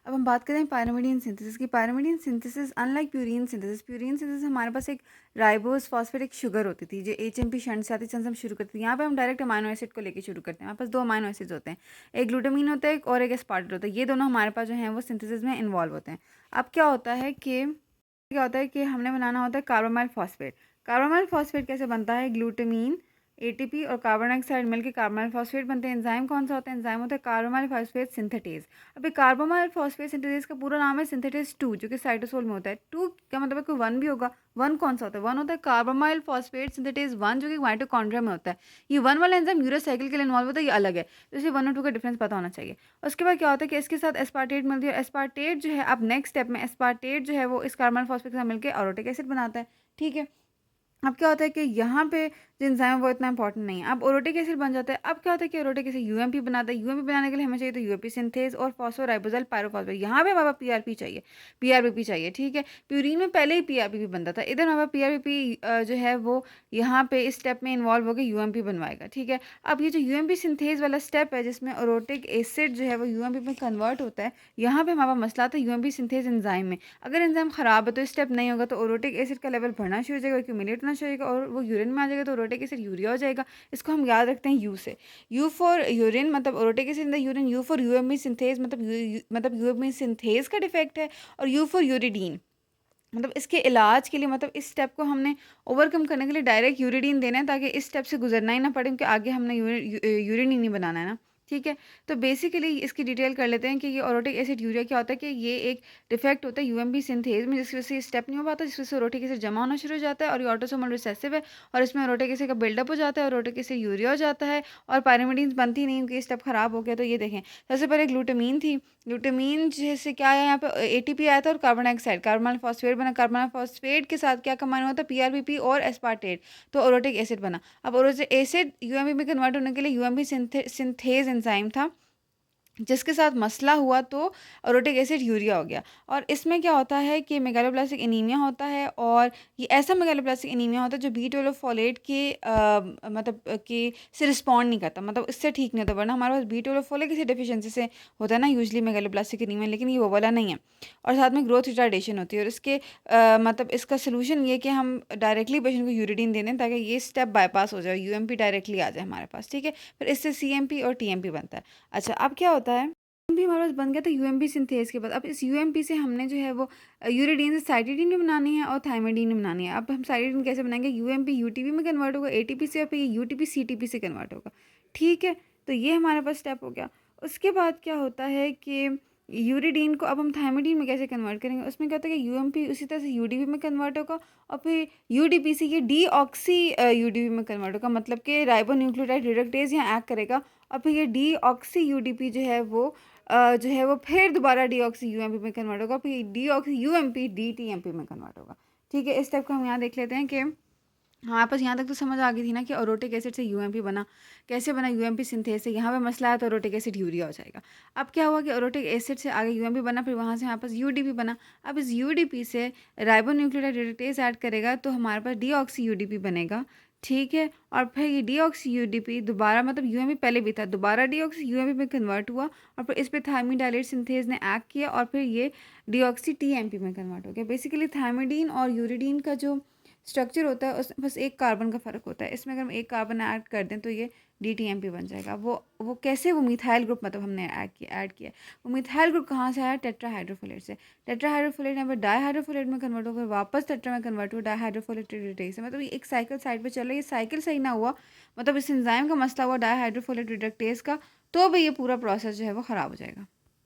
अब हम बात करें पायरिमिडीन सिंथेसिस की। Pyrimidine synthesis unlike purine synthesis हमारे पास एक राइबोस फॉस्फेटिक शुगर होती थी जो एचएमपी शंट से आती है, हम शुरू करते हैं। यहाँ पे हम डायरेक्ट अमाइनो एसिड को लेके शुरू करते हैं। हमारे पास 2 अमाइनो एसिड्स होते हैं, एक ग्लूटामीन होता है और एक एस्पार्टेट होता है। ये दोनों हमारे पास जो हैं वो सिंथेसिस में इन्वॉल्व होते हैं। अब क्या होता है कि हमने बनाना होता है कार्बामाइल फॉस्फेट। कार्बामाइल फॉस्फेट कैसे बनता है? ग्लूटामीन, एटीपी और कार्बन डाइऑक्साइड मिलकर कार्बामाइल फॉस्फेट बनते हैं। एंजाइम कौन सा होता है? एंजाइम होता है कार्बामाइल फॉस्फेट सिंथेटेज। अभी कार्बामाइल फॉस्फेट सिंथेटेज का पूरा नाम है सिंथेटेज 2, जो कि साइटोसोल में होता है। 2 का मतलब है कोई 1 भी होगा। 1 कौन सा होता है? 1 होता है कार्बामाइल फॉस्फेट सिंथेटेज 1, जो कि माइटोकॉन्ड्रिया में होता है। ये 1 वाला एंजाइम यूरिया साइकिल के लिए इन्वॉल्व होता है, ये अलग है। तो इसे 1 और 2 का डिफरेंस पता होना चाहिए। उसके बाद क्या होता है कि इसके साथ एस्पार्टेट मिलती है। एस्पार्टेट जो है, अब नेक्स्ट स्टेप में एस्पार्टेट जो है वो इस कार्बामाइल फॉस्फेट के साथ मिलकर ऑरोटिक एसिड बनाता है। ठीक है। अब क्या होता है कि यहाँ पे जो एंजाइम है वो इतना इंपॉर्टेंट नहीं है। अब ओरोटिक एसिड बन जाता है। अब क्या होता है कि ओरोटिक एसिड यूएमपी बनाता है। यूएमपी बनाने के लिए हमें चाहिए तो यूएपी सिंथेज और फॉस्फोराइबोजाइल पायरोफॉस्फेट। यहाँ पे हमारा पीआरपी चाहिए, पीआरपीपी चाहिए। ठीक है। प्यूरिन में पहले ही पीआरपीपी बनता था, इधर हमारा पीआरपीपी जो है वो यहाँ पे इस स्टेप में इन्वॉल्व होकर यूएमपी बनवाएगा। ठीक है। अब ये जो यूएमपी सिंथेज वाला स्टेप है जिसमें ओरोटिक एसिड जो है वो यूएमपी में कन्वर्ट होता है, यहाँ पे हमारा मसला था यूएमपी सिंथेज एंजाइम में। अगर एंजाइम खराब है तो स्टेप नहीं होगा, तो ओरोटिक एसिड का लेवल बढ़ना शुरू हो जाएगा, एक्यूमुलेट होना शुरू हो जाएगा और वो यूरिन में आ जाएगा, तो ओरोटिक एसिड यूरिया हो जाएगा। इसको हम याद रखते हैं यू से। यू फॉर यूरिन मतलब orotic acid in the urine, U for UMP synthase मतलब यूएमपी सिंथेज का डिफेक्ट है, और यू फॉर यूरिडीन मतलब इसके इलाज के लिए, मतलब इस स्टेप को हमने ओवरकम करने के लिए डायरेक्ट यूरिडीन देना है, ताकि इस स्टेप से गुजरना ही ना पड़े, क्योंकि आगे हमने यूरिन ही नहीं बनाना है ना। ठीक है। तो बेसिकली इसकी डिटेल कर लेते हैं कि ये ओरोटिक एसिड यूरिया क्या होता है, कि ये एक डिफेक्ट होता है यूएमपी सिंथेज में, जिसकी वजह से स्टेप नहीं हो पाता, जिस वजह से ओरोटिक एसिड जमा होना शुरू हो जाता है, और ये ऑटोसोमल रिसेसिव है, और इसमें ओरोटिक एसिड का बिल्डअप हो जाता है, ओरोटिक एसिड यूरिया हो जाता है, और पायरिमिडीन बनती नहीं, उनकी स्टेप खराब हो गया। तो ये देखें, सबसे पहले ग्लूटामीन थी। ग्लूटामीन जैसे क्या है, यहाँ पे एटीपी आया था और कार्बन डाइऑक्साइड, कार्बन फॉस्फेट बना। कार्बन फॉस्फेट के साथ क्या कंबाइन होता है? पीआरपीपी और एस्पार्टेट, तो ओरोटिक एसिड बना। अब ओरोटिक एसिड यूएमपी में कन्वर्ट होने के लिए यूएमपी सिंथेज एंजाइम था, जिसके साथ मसला हुआ तो ओरोटिक एसिड यूरिया हो गया। और इसमें क्या होता है कि मेगालोब्लास्टिक एनीमिया होता है, और ये ऐसा मेगालोब्लास्टिक एनीमिया होता है जो B12 फोलेट के मतलब कि से रिस्पॉन्ड नहीं करता, मतलब इससे ठीक नहीं होता। वरना हमारे पास B12 फोलेट किसी डिफिशियंसी से होता है ना यूजली मेगालोब्लास्टिक एनीमिया, लेकिन ये वो वाला नहीं है। और साथ में ग्रोथ रिटार्डेशन होती है, और इसके मतलब इसका सोल्यूशन ये कि हम डायरेक्टली पेशेंट को यूरिडीन दे दें, ताकि ये स्टेप बाईपास हो जाए, यूएमपी डायरेक्टली आ जाए हमारे पास। ठीक है। फिर इससे सीएमपी और टीएमपी बनता है। अच्छा, अब क्या होता है, भी हमारे पास बन गया था यूएमपी सिंथेज के बाद। अब इस यूएमपी से हमने जो है वो यूरिडीन से साइटिडीन भी बनानी है और थायमिडीन भी बनानी है। अब हम साइटिडीन कैसे बनाएंगे? यूएमपी यूटीपी में कन्वर्ट होगा एटीपी से, और फिर यूटीपी सीटीपी से कन्वर्ट होगा। ठीक है। तो ये हमारे पास स्टेप हो गया। उसके बाद क्या होता है कि यूरिडीन को अब हम थायमिडीन में कैसे कन्वर्ट करेंगे? उसमें क्या होता है कि यूएमपी उसी तरह से यूडीपी में कन्वर्ट होगा, और फिर यूडीपी से ये डी ऑक्सी यूडीपी में कन्वर्ट होगा, मतलब कि राइबोन्यूक्लियोटाइड रिडक्टेज यहाँ एक्ट करेगा, और फिर ये डी ऑक्सी यूडीपी जो है वो फिर दोबारा डी ऑक्सी यूएमपी में कन्वर्ट होगा, फिर डी ऑक्सी यूएमपी डीटीएमपी में कन्वर्ट होगा। ठीक है। इस स्टेप को हम यहाँ देख लेते हैं कि हाँ, बस यहाँ तक तो समझ आ गई थी ना कि ओरोटिक एसिड से यूएमपी बना, कैसे बना यूएमपी सिंथेज से। यहाँ पे मसला है तो ओरोटिक एसिड यूरिया हो जाएगा। अब क्या हुआ कि ओरोटिक एसिड से आगे यूएमपी बना, फिर वहाँ से हमारे पास यूडीपी बना। अब इस यूडीपी से राइबोन्यूक्लियोटाइड रिडक्टेज ऐड करेगा, तो हमारे पास डीऑक्सी यूडीपी बनेगा। ठीक है। और फिर ये डीऑक्सी यूडीपी दोबारा, मतलब यूएमपी पहले भी था, दोबारा डीऑक्सी यूएमपी में कन्वर्ट हुआ, और फिर इस पर थायमिडाइलेट सिंथेज ने एक्ट किया, और फिर ये डीऑक्सी टीएमपी में कन्वर्ट हो गया। बेसिकली थायमिडीन और यूरिडीन का जो स्ट्रक्चर होता है उसमें बस एक कार्बन का फ़र्क होता है। इसमें अगर हम एक कार्बन ऐड कर दें तो ये डीटीएमपी बन जाएगा। वो कैसे? वो मिथाइल ग्रुप मतलब हमने ऐड किया। वो मिथाइल ग्रुप कहाँ से आया? टेट्राहाइड्रोफोलेट से। टेट्राहाइड्रोफोलेट यहाँ पर डाईहाइड्रोफोलेट में कन्वर्ट होकर वापस टेट्रा में कन्वर्ट हुआ डाईहाइड्रोफोलेट रिडक्टेज से। मतलब ये एक साइकिल साइड पर चल रही है, साइकिल सही ना हुआ, मतलब इस एंजाइम का मसला हुआ डाईहाइड्रोफोलेट रिडक्टेज का, तो भी ये पूरा प्रोसेस जो है वो ख़राब हो जाएगा।